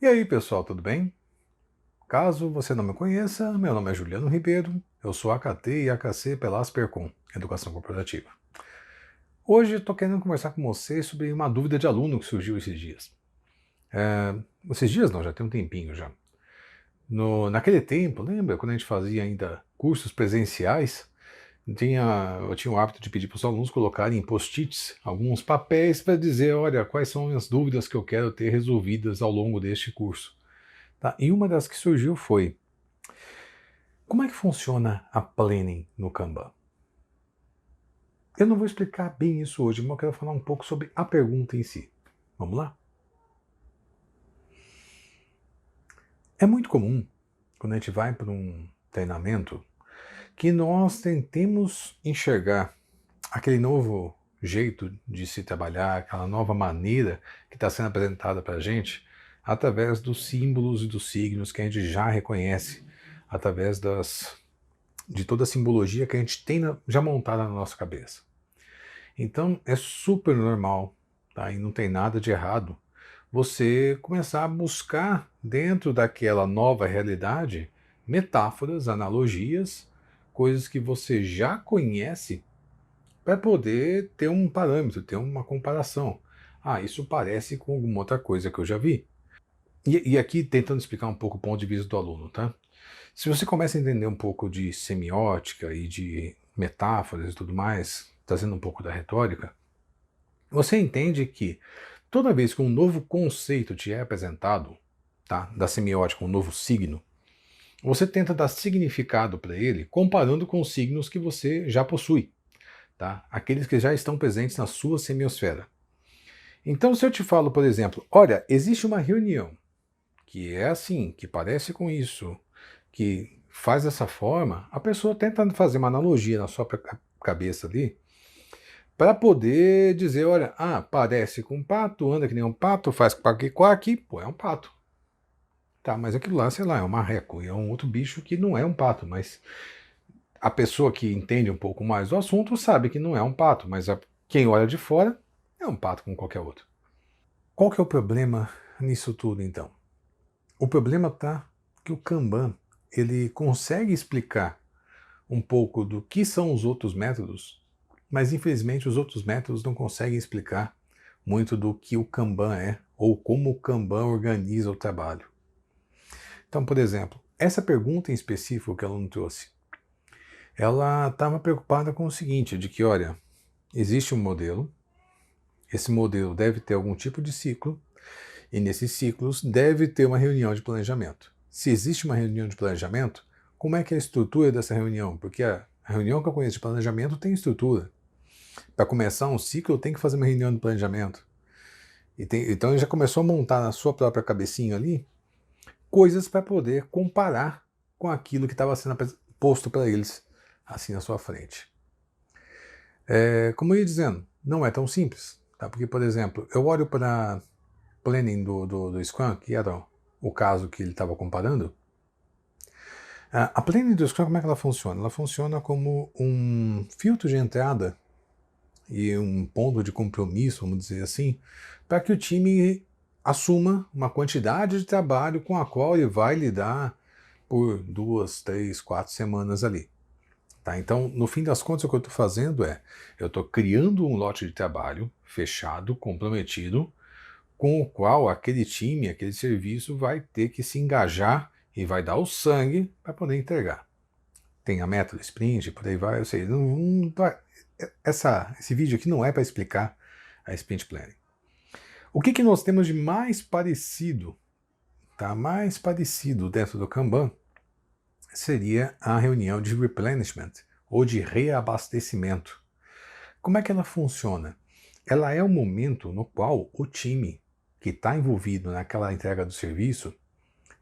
E aí, pessoal, tudo bem? Caso você não me conheça, meu nome é Juliano Ribeiro, eu sou AKT e AKC pela Aspercom, Educação Corporativa. Hoje estou querendo conversar com você sobre uma dúvida de aluno que surgiu esses dias. Esses dias não, já tem um tempinho já. Naquele tempo, lembra quando a gente fazia ainda cursos presenciais? Eu tinha o hábito de pedir para os alunos colocarem em post-its alguns papéis para dizer, olha, quais são as dúvidas que eu quero ter resolvidas ao longo deste curso. Tá? E uma das que surgiu foi: como é que funciona a planning no Kanban? Eu não vou explicar bem isso hoje, mas eu quero falar um pouco sobre a pergunta em si. Vamos lá? É muito comum, quando a gente vai para um treinamento, que nós tentemos enxergar aquele novo jeito de se trabalhar, aquela nova maneira que está sendo apresentada para a gente, através dos símbolos e dos signos que a gente já reconhece, através de toda a simbologia que a gente tem já montada na nossa cabeça. Então é super normal, tá? E não tem nada de errado você começar a buscar dentro daquela nova realidade metáforas, analogias, coisas que você já conhece para poder ter um parâmetro, ter uma comparação. Ah, isso parece com alguma outra coisa que eu já vi. E aqui tentando explicar um pouco o ponto de vista do aluno, tá? Se você começa a entender um pouco de semiótica e de metáforas e tudo mais, trazendo um pouco da retórica, você entende que toda vez que um novo conceito te é apresentado, tá, da semiótica, um novo signo, você tenta dar significado para ele comparando com os signos que você já possui, tá? Aqueles que já estão presentes na sua semiosfera. Então, se eu te falo, por exemplo, olha, existe uma reunião que é assim, que parece com isso, que faz dessa forma, a pessoa tenta fazer uma analogia na sua cabeça ali, para poder dizer, olha, parece com um pato, anda que nem um pato, faz quaque-quaque, pô, é um pato. Tá, mas aquilo lá, sei lá, é um marreco, e é um outro bicho que não é um pato, mas a pessoa que entende um pouco mais do assunto sabe que não é um pato, mas quem olha de fora é um pato como qualquer outro. Qual que é o problema nisso tudo, então? O problema tá que o Kanban, ele consegue explicar um pouco do que são os outros métodos, mas infelizmente os outros métodos não conseguem explicar muito do que o Kanban é ou como o Kanban organiza o trabalho. Então, por exemplo, essa pergunta em específico que ela não trouxe, ela estava preocupada com o seguinte, de que, olha, existe um modelo, esse modelo deve ter algum tipo de ciclo, e nesses ciclos deve ter uma reunião de planejamento. Se existe uma reunião de planejamento, como é que é a estrutura dessa reunião? Porque a reunião que eu conheço de planejamento tem estrutura. Para começar um ciclo, eu tenho que fazer uma reunião de planejamento. Então ele já começou a montar na sua própria cabecinha ali coisas para poder comparar com aquilo que estava sendo posto para eles, assim na sua frente. Como eu ia dizendo, não é tão simples. Tá? Porque, por exemplo, eu olho para planning do Scrum, que era o caso que ele estava comparando. A planning do Scrum, como é que ela funciona? Ela funciona como um filtro de entrada e um ponto de compromisso, vamos dizer assim, para que o time assuma uma quantidade de trabalho com a qual ele vai lidar por 2, 3, 4 semanas ali. Tá? Então, no fim das contas, o que eu estou fazendo eu estou criando um lote de trabalho fechado, comprometido, com o qual aquele time, aquele serviço vai ter que se engajar e vai dar o sangue para poder entregar. Tem a método sprint, por aí vai, eu sei, esse vídeo aqui não é para explicar a sprint planning. O que nós temos de mais parecido, tá? Mais parecido dentro do Kanban seria a reunião de replenishment ou de reabastecimento. Como é que ela funciona? Ela é o momento no qual o time que está envolvido naquela entrega do serviço,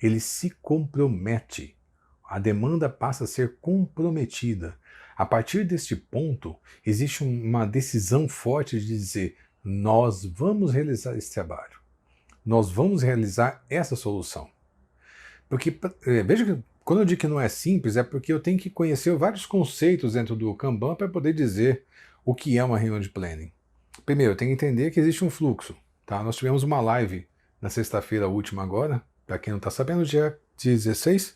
ele se compromete. A demanda passa a ser comprometida. A partir deste ponto, existe uma decisão forte de dizer: nós vamos realizar esse trabalho, nós vamos realizar essa solução. Porque, veja que quando eu digo que não é simples, é porque eu tenho que conhecer vários conceitos dentro do Kanban para poder dizer o que é uma reunião de planning. Primeiro, eu tenho que entender que existe um fluxo. Tá? Nós tivemos uma live na sexta-feira última agora, para quem não está sabendo, dia 16,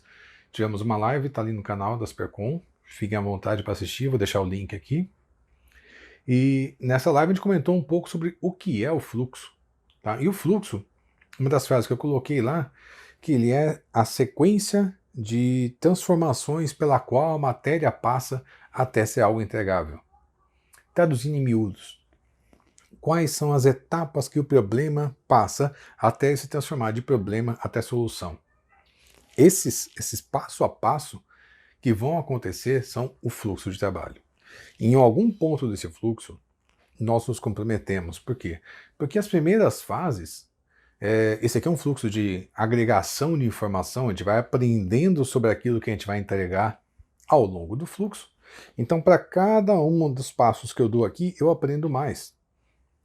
tivemos uma live, está ali no canal da Supercom, fiquem à vontade para assistir, vou deixar o link aqui. E nessa live a gente comentou um pouco sobre o que é o fluxo. Tá? E o fluxo, uma das frases que eu coloquei lá, que ele é a sequência de transformações pela qual a matéria passa até ser algo entregável. Traduzindo em miúdos, quais são as etapas que o problema passa até se transformar de problema até solução. Esses passo a passo que vão acontecer são o fluxo de trabalho. Em algum ponto desse fluxo, nós nos comprometemos. Por quê? Porque as primeiras fases, esse aqui é um fluxo de agregação de informação, a gente vai aprendendo sobre aquilo que a gente vai entregar ao longo do fluxo. Então, para cada um dos passos que eu dou aqui, eu aprendo mais.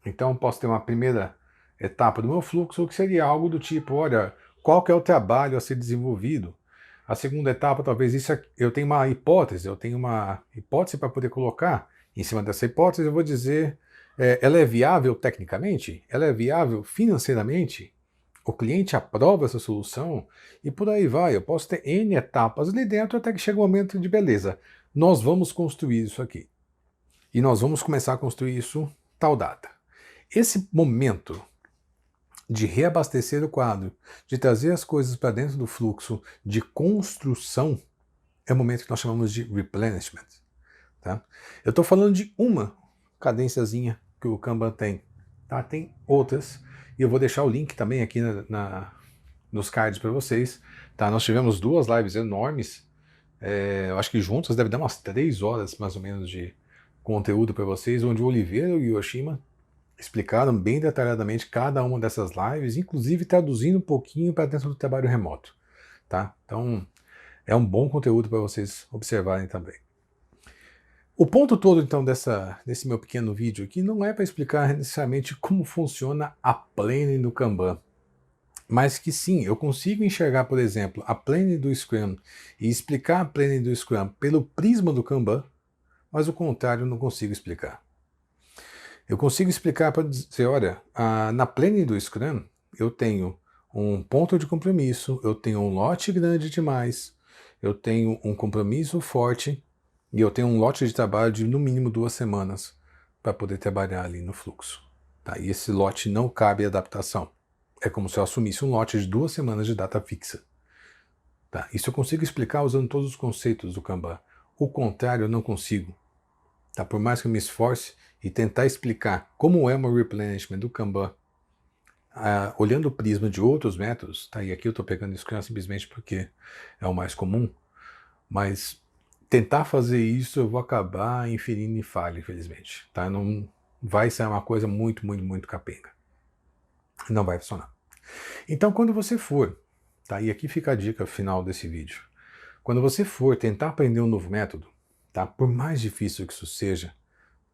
Então, eu posso ter uma primeira etapa do meu fluxo, que seria algo do tipo, olha, qual que é o trabalho a ser desenvolvido? A segunda etapa, talvez isso eu tenho uma hipótese para poder colocar. Em cima dessa hipótese, eu vou dizer, ela é viável tecnicamente? Ela é viável financeiramente? O cliente aprova essa solução? E por aí vai. Eu posso ter N etapas ali dentro até que chega o momento de beleza. Nós vamos construir isso aqui. E nós vamos começar a construir isso tal data. Esse momento de reabastecer o quadro, de trazer as coisas para dentro do fluxo de construção, é o momento que nós chamamos de replenishment. Tá? Eu estou falando de uma cadênciazinha que o Kanban tem. Tá? Tem outras, e eu vou deixar o link também aqui nos cards para vocês. Tá? Nós tivemos 2 lives enormes, eu acho que juntas deve dar umas 3 horas mais ou menos de conteúdo para vocês, onde o Oliveira e o Yoshima explicaram bem detalhadamente cada uma dessas lives, inclusive traduzindo um pouquinho para dentro do trabalho remoto. Tá? Então, é um bom conteúdo para vocês observarem também. O ponto todo, então, desse meu pequeno vídeo aqui não é para explicar necessariamente como funciona a planning do Kanban, mas que sim, eu consigo enxergar, por exemplo, a planning do Scrum e explicar a planning do Scrum pelo prisma do Kanban, mas o contrário eu não consigo explicar. Eu consigo explicar para dizer, olha, na planning do Scrum eu tenho um ponto de compromisso, eu tenho um lote grande demais, eu tenho um compromisso forte e eu tenho um lote de trabalho de no mínimo 2 semanas para poder trabalhar ali no fluxo. Tá? E esse lote não cabe adaptação. É como se eu assumisse um lote de 2 semanas de data fixa. Tá? Isso eu consigo explicar usando todos os conceitos do Kanban. O contrário eu não consigo. Tá? Por mais que eu me esforce e tentar explicar como é o replenishment do Kanban, olhando o prisma de outros métodos, tá? E aqui eu estou pegando Scrum simplesmente porque é o mais comum, mas tentar fazer isso eu vou acabar inferindo em falha, infelizmente. Tá? Não vai ser uma coisa muito, muito, muito capenga. Não vai funcionar. Então, quando você for, tá? E aqui fica a dica final desse vídeo. Quando você for tentar aprender um novo método, tá? Por mais difícil que isso seja,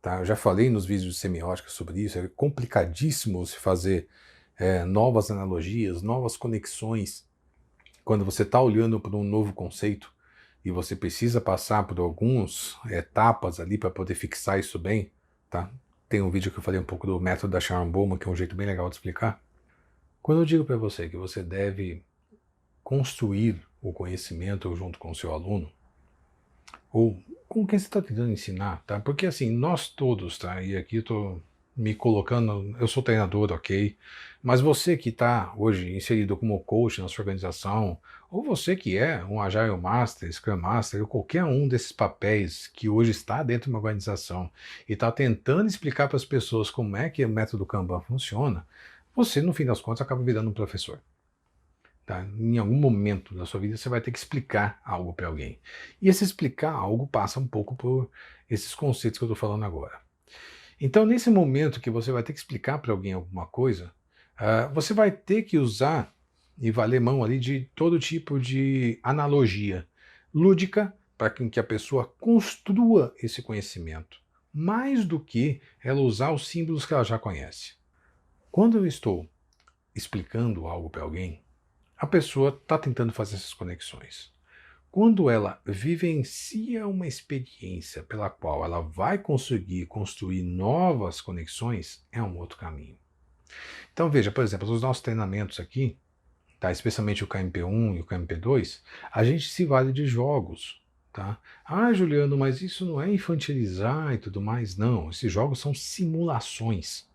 tá? Eu já falei nos vídeos de semiótica sobre isso, é complicadíssimo se fazer novas analogias, novas conexões, quando você está olhando para um novo conceito e você precisa passar por algumas etapas ali para poder fixar isso bem. Tá? Tem um vídeo que eu falei um pouco do método da Sharon Bowman, que é um jeito bem legal de explicar. Quando eu digo para você que você deve construir o conhecimento junto com o seu aluno, ou com quem você está tentando ensinar, tá? Porque assim, nós todos, tá? E aqui eu tô me colocando, eu sou treinador, ok? Mas você que está hoje inserido como coach na sua organização, ou você que é um Agile Master, Scrum Master, ou qualquer um desses papéis que hoje está dentro de uma organização e está tentando explicar para as pessoas como é que o método Kanban funciona, você, no fim das contas, acaba virando um professor. Tá? Em algum momento da sua vida você vai ter que explicar algo para alguém. E esse explicar algo passa um pouco por esses conceitos que eu estou falando agora. Então, nesse momento que você vai ter que explicar para alguém alguma coisa, você vai ter que usar e valer mão ali de todo tipo de analogia lúdica para que a pessoa construa esse conhecimento, mais do que ela usar os símbolos que ela já conhece. Quando eu estou explicando algo para alguém, a pessoa está tentando fazer essas conexões. Quando ela vivencia uma experiência pela qual ela vai conseguir construir novas conexões, é um outro caminho. Então veja, por exemplo, os nossos treinamentos aqui, tá? Especialmente o KMP1 e o KMP2, a gente se vale de jogos, tá? Ah, Juliano, mas isso não é infantilizar e tudo mais? Não, esses jogos são simulações,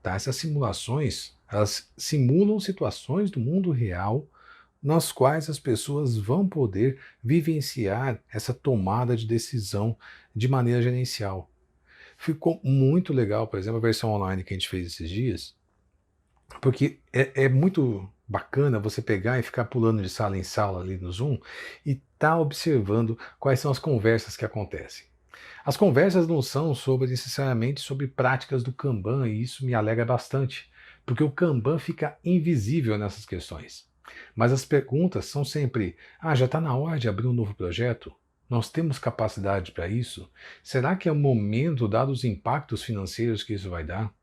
tá? Essas simulações, elas simulam situações do mundo real nas quais as pessoas vão poder vivenciar essa tomada de decisão de maneira gerencial. Ficou muito legal, por exemplo, a versão online que a gente fez esses dias, porque é muito bacana você pegar e ficar pulando de sala em sala ali no Zoom e tá observando quais são as conversas que acontecem. As conversas não são necessariamente sobre práticas do Kanban, e isso me alegra bastante, porque o Kanban fica invisível nessas questões. Mas as perguntas são sempre: ah, já está na hora de abrir um novo projeto? Nós temos capacidade para isso? Será que é o momento, dados os impactos financeiros que isso vai dar?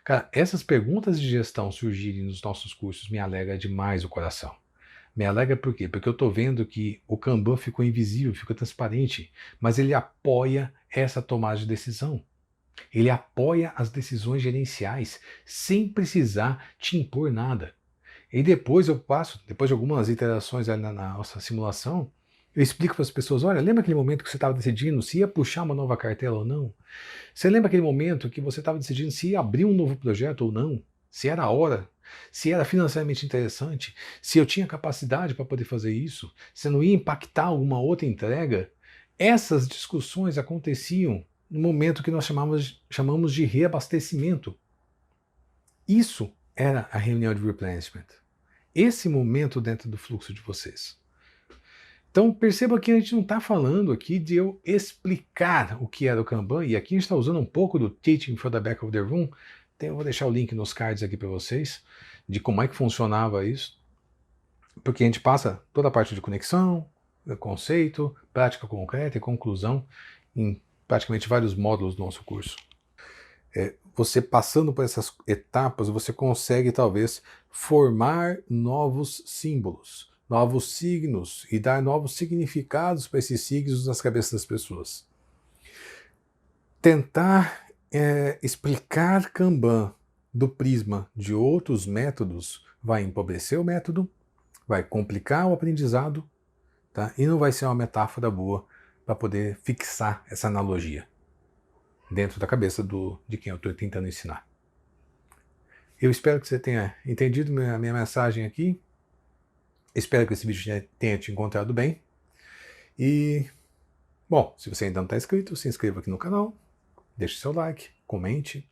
Cara, essas perguntas de gestão surgirem nos nossos cursos me alegra demais o coração. Me alegra por quê? Porque eu estou vendo que o Kanban ficou invisível, ficou transparente, mas ele apoia essa tomada de decisão. Ele apoia as decisões gerenciais sem precisar te impor nada. E depois eu passo, depois de algumas iterações ali na nossa simulação, eu explico para as pessoas: olha, lembra aquele momento que você estava decidindo se ia puxar uma nova cartela ou não? Você lembra aquele momento que você estava decidindo se ia abrir um novo projeto ou não? Se era a hora? Se era financeiramente interessante? Se eu tinha capacidade para poder fazer isso? Se não ia impactar alguma outra entrega? Essas discussões aconteciam no momento que nós chamamos de reabastecimento. Isso era a reunião de replenishment. Esse momento dentro do fluxo de vocês. Então perceba que a gente não está falando aqui de eu explicar o que era o Kanban, e aqui a gente está usando um pouco do Teaching for the Back of the Room. Então, eu vou deixar o link nos cards aqui para vocês, de como é que funcionava isso, porque a gente passa toda a parte de conexão, conceito, prática concreta e conclusão em praticamente vários módulos do nosso curso. Você passando por essas etapas, você consegue talvez formar novos símbolos, novos signos e dar novos significados para esses signos nas cabeças das pessoas. Tentar explicar Kanban do prisma de outros métodos vai empobrecer o método, vai complicar o aprendizado, tá? E não vai ser uma metáfora boa para poder fixar essa analogia dentro da cabeça de quem eu estou tentando ensinar. Eu espero que você tenha entendido a minha mensagem aqui. Espero que esse vídeo tenha te encontrado bem. E, bom, se você ainda não está inscrito, se inscreva aqui no canal, deixe seu like, comente